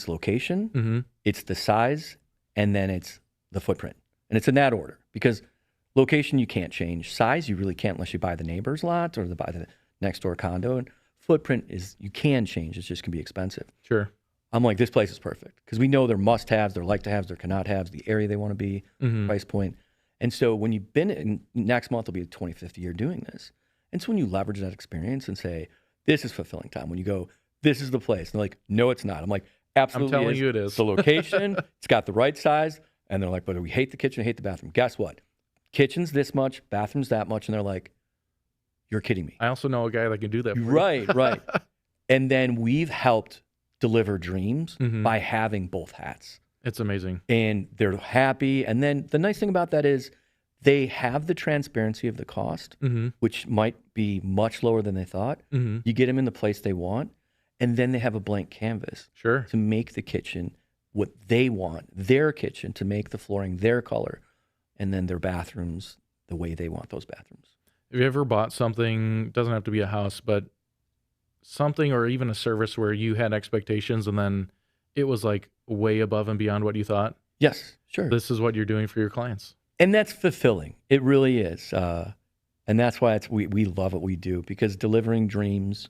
location, it's the size, and then it's the footprint. And it's in that order, because location you can't change. Size you really can't unless you buy the neighbor's lot or buy the next door condo. And footprint is you can change. It just can be expensive. Sure. I'm like, this place is perfect, because we know their must-haves, their like-to-haves, their cannot-haves, the area they want to be, price point. And so when you've been in, next month will be the 25th year doing this. And so when you leverage that experience and say, this is fulfilling time, when you go, this is the place, and they're like, no, it's not. I'm like, absolutely. I'm telling you it is. It's the location, it's got the right size. And they're like, but we hate the kitchen, hate the bathroom. Guess what? Kitchen's this much, bathroom's that much. And they're like, you're kidding me. I also know a guy that can do that for you. Right. And then we've helped deliver dreams by having both hats. It's amazing. And they're happy. And then the nice thing about that is they have the transparency of the cost, which might be much lower than they thought. You get them in the place they want, and then they have a blank canvas Sure. to make the kitchen what they want, their kitchen, to make the flooring their color, and then their bathrooms the way they want those bathrooms. Have you ever bought something, doesn't have to be a house, but something or even a service where you had expectations and then it was way above and beyond what you thought? Yes, sure. This is what you're doing for your clients. And that's fulfilling. It really is. And that's why we love what we do, because delivering dreams,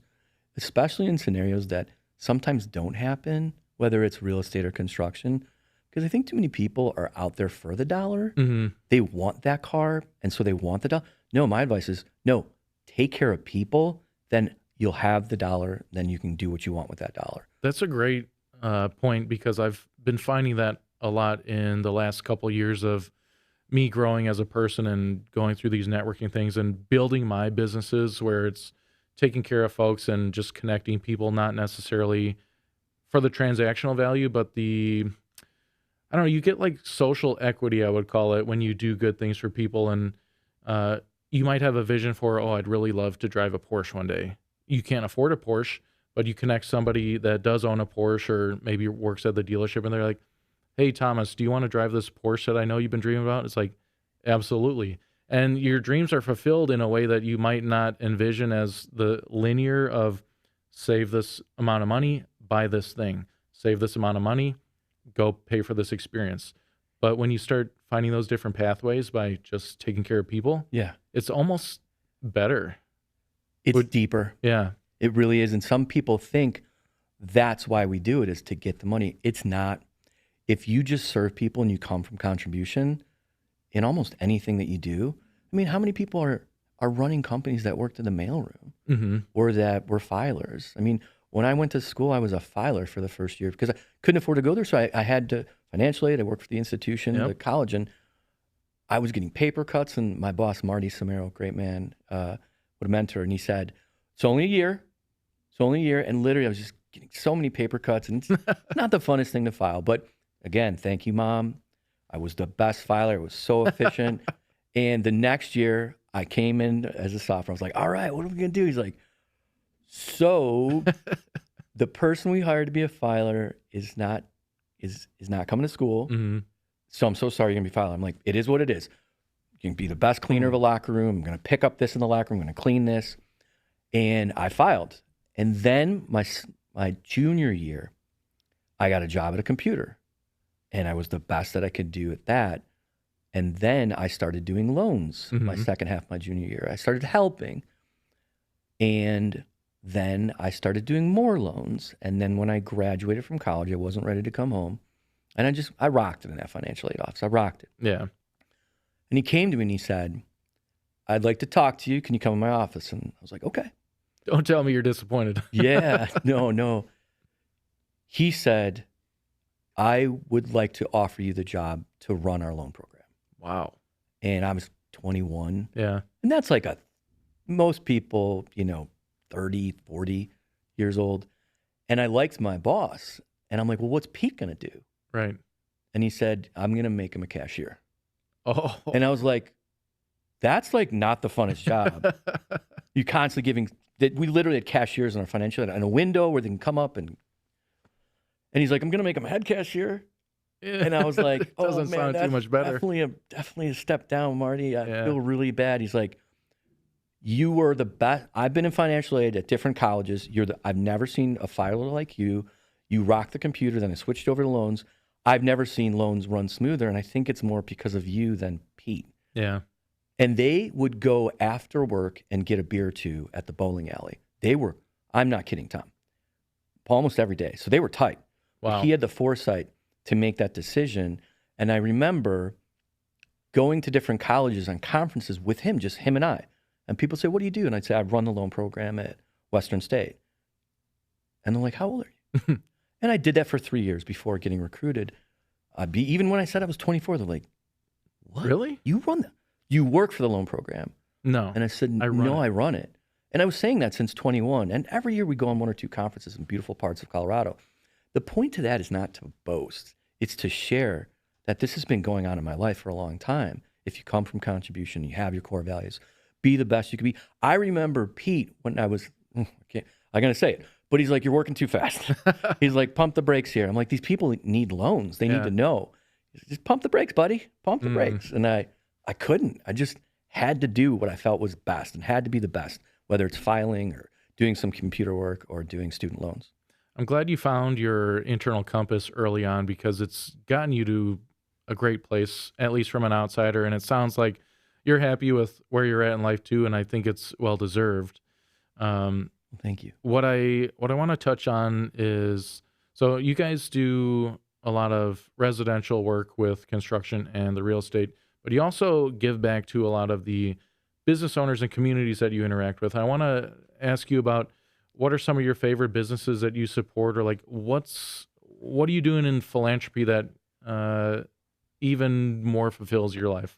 especially in scenarios that sometimes don't happen, whether it's real estate or construction, because I think too many people are out there for the dollar. Mm-hmm. They want that car, and so they want the dollar. No, my advice is no, take care of people, then you'll have the dollar, then you can do what you want with that dollar. That's a great point, because I've been finding that a lot in the last couple of years of me growing as a person and going through these networking things and building my businesses, where it's taking care of folks and just connecting people, not necessarily for the transactional value, but I don't know, you get like social equity, I would call it, when you do good things for people. And you might have a vision for, I'd really love to drive a Porsche one day. You can't afford a Porsche, but you connect somebody that does own a Porsche or maybe works at the dealership, and they're like, hey, Thomas, do you want to drive this Porsche that I know you've been dreaming about? It's like, absolutely. And your dreams are fulfilled in a way that you might not envision as the linear of save this amount of money, buy this thing, save this amount of money, go pay for this experience. But when you start finding those different pathways by just taking care of people, Yeah. it's almost better. It's deeper. Yeah. It really is. And some people think that's why we do it, is to get the money. It's not. If you just serve people and you come from contribution in almost anything that you do, I mean, how many people are running companies that worked in the mailroom Mm-hmm. or that were filers? I mean, when I went to school, I was a filer for the first year because I couldn't afford to go there. So I had to financial aid. I worked for the institution, Yep. the college, and I was getting paper cuts. And my boss, Marty Samero, great man, what a mentor, and he said, it's only a year. It's only a year. And literally, I was just getting so many paper cuts, and it's not the funnest thing to file. But again, thank you, Mom. I was the best filer. It was so efficient. And the next year, I came in as a sophomore. I was like, all right, what are we going to do? He's like, so the person we hired to be a filer is not coming to school. Mm-hmm. So I'm so sorry you're going to be filing. I'm like, it is what it is. You can be the best cleaner of a locker room. I'm going to pick up this in the locker room. I'm going to clean this. And I filed. And then my junior year, I got a job at a computer. And I was the best that I could do at that. And then I started doing loans my second half of my junior year. I started helping. And then I started doing more loans. And then when I graduated from college, I wasn't ready to come home. And I rocked it in that financial aid office. I rocked it. Yeah. And he came to me and he said, I'd like to talk to you. Can you come in my office? And I was like, okay. Don't tell me you're disappointed. Yeah, no. He said, I would like to offer you the job to run our loan program. Wow. And I was 21. Yeah. And that's like most people, 30, 40 years old. And I liked my boss. And I'm like, well, what's Pete going to do? Right. And he said, I'm going to make him a cashier. Oh. And I was like, that's like not the funnest job. You constantly giving, we literally had cashiers in our financial aid and a window where they can come up and he's like, I'm going to make him a head cashier. Yeah. And I was like, oh, Doesn't man, sound that's too much better. Definitely a step down, Marty. I Yeah. feel really bad. He's like, you were the best. I've been in financial aid at different colleges. I've never seen a filer like you. You rocked the computer, then I switched over to loans. I've never seen loans run smoother, and I think it's more because of you than Pete. Yeah. And they would go after work and get a beer or two at the bowling alley. I'm not kidding, Tom, almost every day. So they were tight. Wow. But he had the foresight to make that decision. And I remember going to different colleges on conferences with him, just him and I. And people say, what do you do? And I'd say, I run the loan program at Western State. And they're like, how old are you? And I did that for 3 years before getting recruited. Even when I said I was 24, they're like, what? Really? You run that? You work for the loan program? No. And I said, I run it. And I was saying that since 21. And every year we go on one or two conferences in beautiful parts of Colorado. The point to that is not to boast. It's to share that this has been going on in my life for a long time. If you come from contribution, you have your core values, be the best you can be. I remember Pete when I was, I'm going to say it, but he's like, you're working too fast. He's like, pump the brakes here. I'm like, these people need loans. They need to know. Just pump the brakes, buddy. Pump the brakes. And I couldn't. I just had to do what I felt was best and had to be the best, whether it's filing or doing some computer work or doing student loans. I'm glad you found your internal compass early on, because it's gotten you to a great place, at least from an outsider. And it sounds like you're happy with where you're at in life too, and I think it's well deserved. Um, Thank you. what I want to touch on is, so you guys do a lot of residential work with construction and the real estate, but you also give back to a lot of the business owners and communities that you interact with. I want to ask you about, what are some of your favorite businesses that you support, or like what are you doing in philanthropy that even more fulfills your life?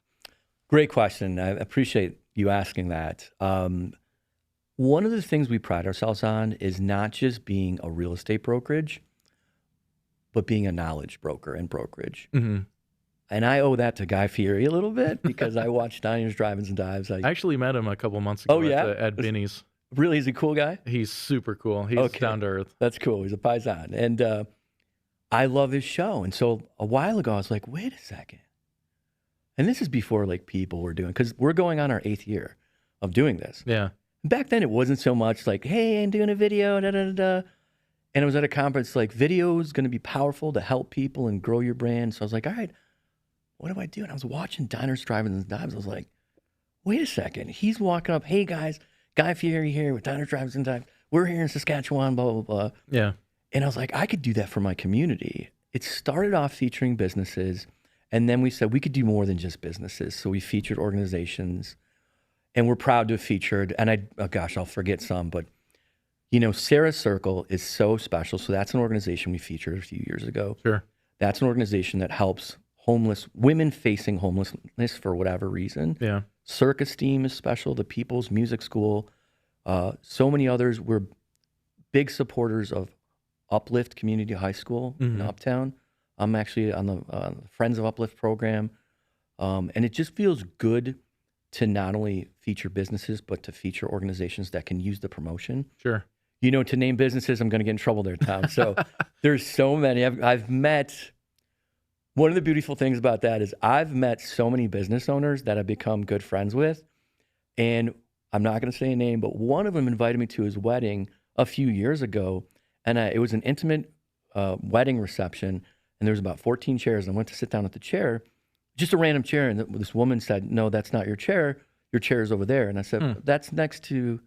Great question. I appreciate you asking that. One of the things we pride ourselves on is not just being a real estate brokerage, but being a knowledge broker and brokerage. Mm-hmm. And I owe that to Guy Fieri a little bit because I watched Diners, Drive-Ins, and Dives. I actually met him a couple months ago at Binny's. Really? He's a cool guy? He's super cool. He's down to earth. That's cool. He's a paisan. And I love his show. And so a while ago, I was like, wait a second. And this is before like people were doing, because we're going on our 8th year of doing this. Yeah. Back then, it wasn't so much like, hey, I'm doing a video, da da da da. And it was at a conference like, video is going to be powerful to help people and grow your brand. So I was like, all right, what do I do? And I was watching Diners, Drive-Ins, and Dives. I was like, wait a second. He's walking up, hey guys, Guy Fieri here with Diners, Drive-Ins, and Dives. We're here in Saskatchewan, blah, blah, blah. Yeah. And I was like, I could do that for my community. It started off featuring businesses. And then we said we could do more than just businesses. So we featured organizations. And we're proud to have featured, and I'll forget some, but Sarah's Circle is so special. So that's an organization we featured a few years ago. Sure. That's an organization that helps women facing homelessness for whatever reason. Yeah. Circus Team is special. The People's Music School. So many others. We're big supporters of Uplift Community High School in Uptown. I'm actually on the Friends of Uplift program. And it just feels good to not only feature businesses, but to feature organizations that can use the promotion. Sure. To name businesses, I'm going to get in trouble there, Tom. So there's so many. I've met, one of the beautiful things about that is I've met so many business owners that I've become good friends with. And I'm not going to say a name, but one of them invited me to his wedding a few years ago. And it was an intimate wedding reception. And there was about 14 chairs. And I went to sit down at the chair, just a random chair. And this woman said, no, that's not your chair. Your chair is over there. And I said, that's next to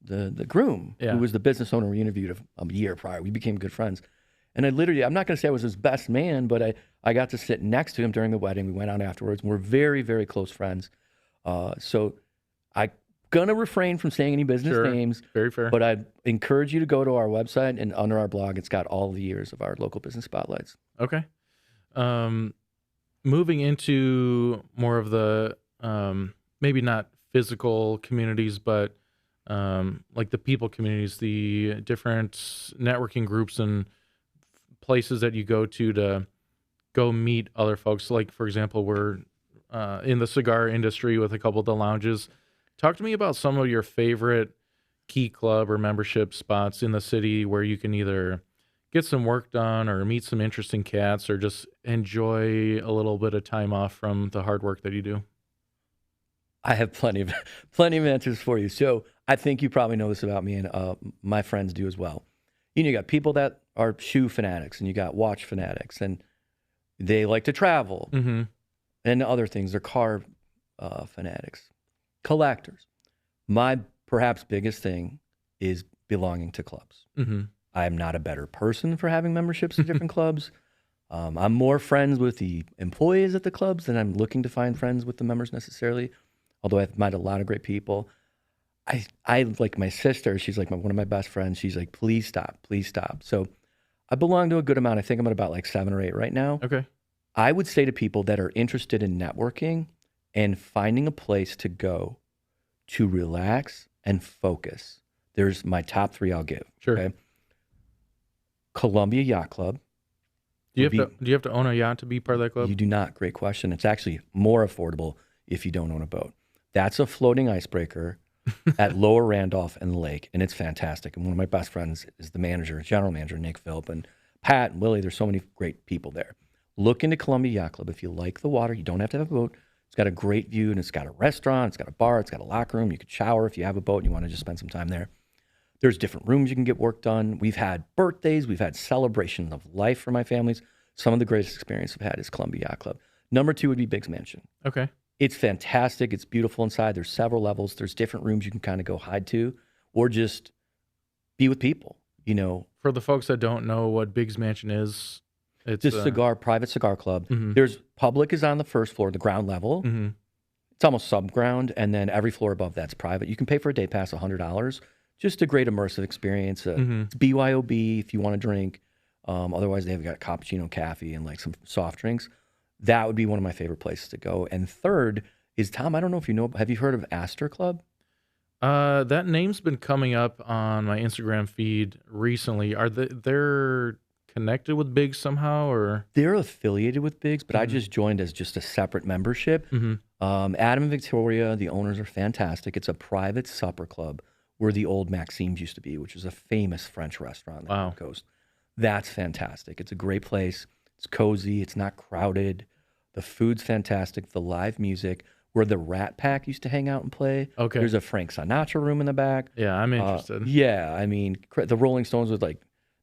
the groom, who was the business owner we interviewed a year prior. We became good friends. And I'm not going to say I was his best man, but I got to sit next to him during the wedding. We went out afterwards. And we're very, very close friends. So I'm going to refrain from saying any business names. Very fair. But I'd encourage you to go to our website, and under our blog, it's got all the years of our local business spotlights. Okay. Moving into more of the maybe not physical communities, but like the people communities, the different networking groups and places that you go to go meet other folks. Like, for example, we're in the cigar industry with a couple of the lounges. Talk to me about some of your favorite key club or membership spots in the city where you can either get some work done or meet some interesting cats or just enjoy a little bit of time off from the hard work that you do. I have plenty of answers for you. So I think you probably know this about me, and my friends do as well. You got people that are shoe fanatics, and you got watch fanatics, and they like to travel, and other things. They're car fanatics, collectors. My perhaps biggest thing is belonging to clubs. I'm not a better person for having memberships in different clubs. I'm more friends with the employees at the clubs than I'm looking to find friends with the members necessarily. Although I've met a lot of great people. I like my sister, she's like one of my best friends. She's like, please stop. So I belong to a good amount. I think I'm at about like 7 or 8 right now. Okay. I would say to people that are interested in networking and finding a place to go to relax and focus. There's my top 3 I'll give. Sure. Okay? Columbia Yacht Club. Do you have to own a yacht to be part of that club? You do not. Great question. It's actually more affordable if you don't own a boat. That's a floating icebreaker at Lower Randolph and the lake, and it's fantastic. And one of my best friends is the general manager, Nick Philp, and Pat and Willie. There's so many great people there. Look into Columbia Yacht Club. If you like the water, you don't have to have a boat. It's got a great view, and it's got a restaurant, it's got a bar, it's got a locker room. You could shower if you have a boat and you want to just spend some time there. There's different rooms you can get work done. We've had birthdays. We've had celebrations of life for my families. some of the greatest experience I've had is Columbia Yacht Club. Number 2 would be Biggs Mansion. Okay. It's fantastic. It's beautiful inside. There's several levels. There's different rooms you can kind of go hide to or just be with people, you know. For the folks that don't know what Biggs Mansion is, it's a private cigar club. Mhm. There's public is on the first floor, the ground level. Mm-hmm. It's almost subground, and then every floor above that's private. You can pay for a day pass, $100. Just a great immersive experience. Mhm. It's BYOB if you want to drink. Otherwise, they've got cappuccino, coffee, and like some soft drinks. That would be one of my favorite places to go. And third is Tom. I don't know if you know. Have you heard of Astor Club? That name's been coming up on my Instagram feed recently. They're connected with Biggs somehow, or? They're affiliated with Biggs, but I Mhm. just joined as just a separate membership. Mhm. Adam and Victoria, the owners, are fantastic. It's a private supper club where the old Maxime's used to be, which is a famous French restaurant on the Wow. Gold Coast. That's fantastic. It's a great place. It's cozy. It's not crowded. The food's fantastic. The live music, where the Rat Pack used to hang out and play. Okay. There's a Frank Sinatra room in the back. Yeah, I'm interested. Yeah, I mean, the Rolling Stones would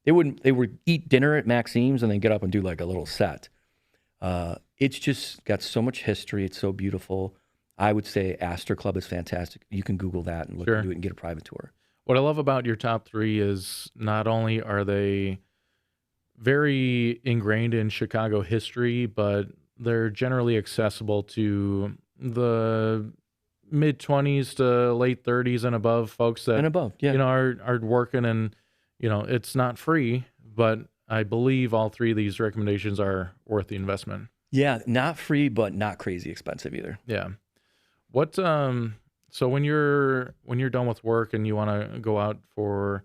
they would eat dinner at Maxime's and then get up and do like a little set. It's just got so much history. It's so beautiful. I would say Astor Club is fantastic. You can Google that and look Sure. into it and get a private tour. What I love about your top 3 is not only are they very ingrained in Chicago history, but they're generally accessible to the mid-20s to late 30s and above folks that And above, yeah. are working, and it's not free, but I believe all 3 of these recommendations are worth the investment. Yeah, not free, but not crazy expensive either. Yeah. What so when you're done with work and you want to go out for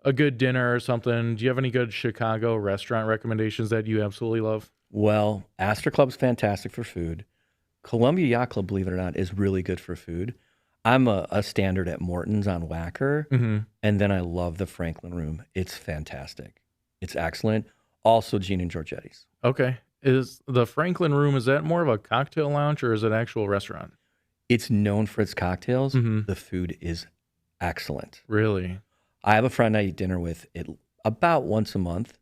a good dinner or something, do you have any good Chicago restaurant recommendations that you absolutely love? Well, Astor Club's fantastic for food. Columbia Yacht Club, believe it or not, is really good for food. I'm a standard at Morton's on Wacker, Mm-hmm. and then I love the Franklin Room. It's fantastic. It's excellent. Also, Gene and Giorgetti's. Okay. Is the Franklin Room, is that more of a cocktail lounge or is it actual restaurant? It's known for its cocktails. Mhm. The food is excellent. Really? I have a friend I eat dinner with about once a month.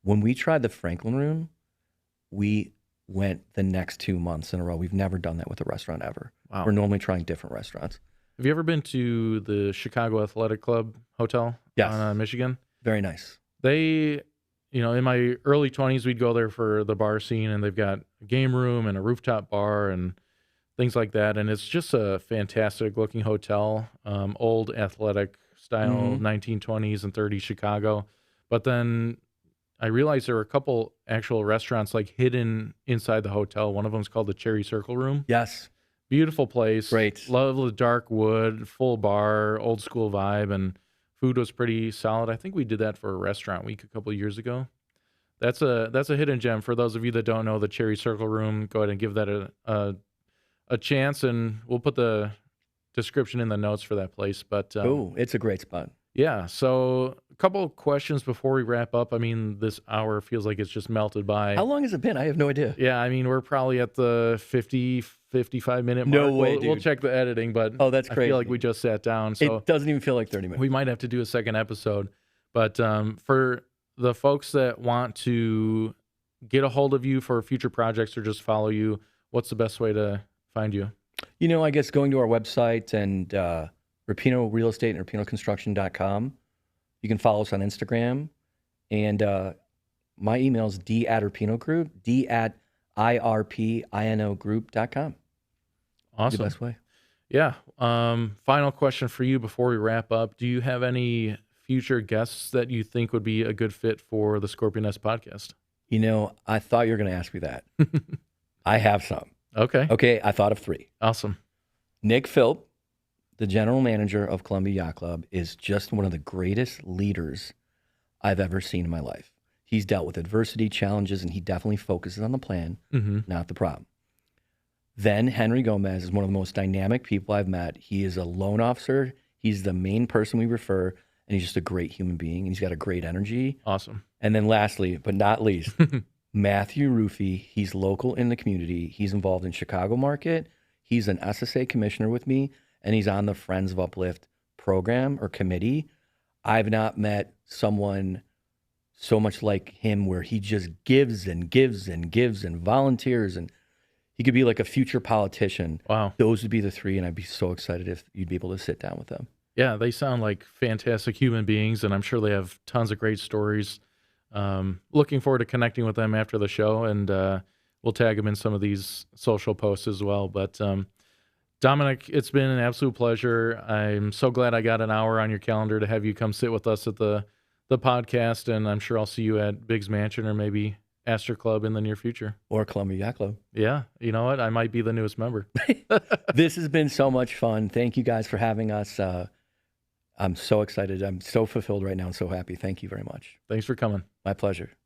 When we tried the Franklin Room, we went the next 2 months in a row. We've never done that with a restaurant ever. Wow. We're normally trying different restaurants. Have you ever been to the Chicago Athletic Club Hotel Yes. on Michigan? Very nice. They, in my early 20s, we'd go there for the bar scene, and they've got a game room and a rooftop bar and things like that. And it's just a fantastic looking hotel, old athletic style, Mhm. 1920s and 30s Chicago. But then I realized there were a couple actual restaurants like hidden inside the hotel. One of them is called the Cherry Circle Room. Yes. Beautiful place. Great. Love the dark wood, full bar, old school vibe, and food was pretty solid. I think we did that for a restaurant week a couple of years ago. That's a hidden gem for those of you that don't know the Cherry Circle Room. Go ahead and give that a chance, and we'll put the description in the notes for that place. But Oh, it's a great spot. yeah, so a couple of questions before we wrap up. I mean, this hour feels like it's just melted by. How long has it been? I have no idea. Yeah, I mean, we're probably at the 50, 55-minute mark. No way, We'll dude. check the editing, but Oh, that's I feel like crazy. we just sat down. So It doesn't even feel like 30 minutes. we might have to do a second episode. But for the folks that want to get a hold of you for future projects or just follow you, what's the best way to find you? I guess going to our website and Irpino Real Estate and IrpinoConstruction.com. You can follow us on Instagram. And my email is d@Irpino Group, d@IRPINOgroup.com. The Awesome. best way. Yeah. Final question for you before we wrap up. Do you have any future guests that you think would be a good fit for the Scorpion Nest podcast? I thought you were going to ask me that. I have some. Okay. Okay, I thought of 3. Awesome. Nick Philp, the general manager of Columbia Yacht Club, is just one of the greatest leaders I've ever seen in my life. He's dealt with adversity, challenges, and he definitely focuses on the plan, Mm-hmm. not the problem. Then Henry Gomez is one of the most dynamic people I've met. He is a loan officer. He's the main person we refer, and he's just a great human being, and he's got a great energy. Awesome. And then lastly, but not least, Matthew Rufy. He's local in the community. He's involved in Chicago market. He's an SSA commissioner with me, and he's on the Friends of Uplift program or committee. I've not met someone so much like him, where he just gives and gives and gives and volunteers, and he could be like a future politician. Wow. Those would be the three, and I'd be so excited if you'd be able to sit down with them. Yeah, they sound like fantastic human beings, and I'm sure they have tons of great stories. Looking forward to connecting with them after the show, and we'll tag them in some of these social posts as well. But Dominic, it's been an absolute pleasure. I'm so glad I got an hour on your calendar to have you come sit with us at the podcast, and I'm sure I'll see you at Biggs Mansion or maybe Astor Club in the near future. Or Columbia Yacht Club. Yeah, you know what? I might be the newest member. This has been so much fun. Thank you guys for having us. I'm so excited. I'm so fulfilled right now and so happy. Thank you very much. Thanks for coming. My pleasure.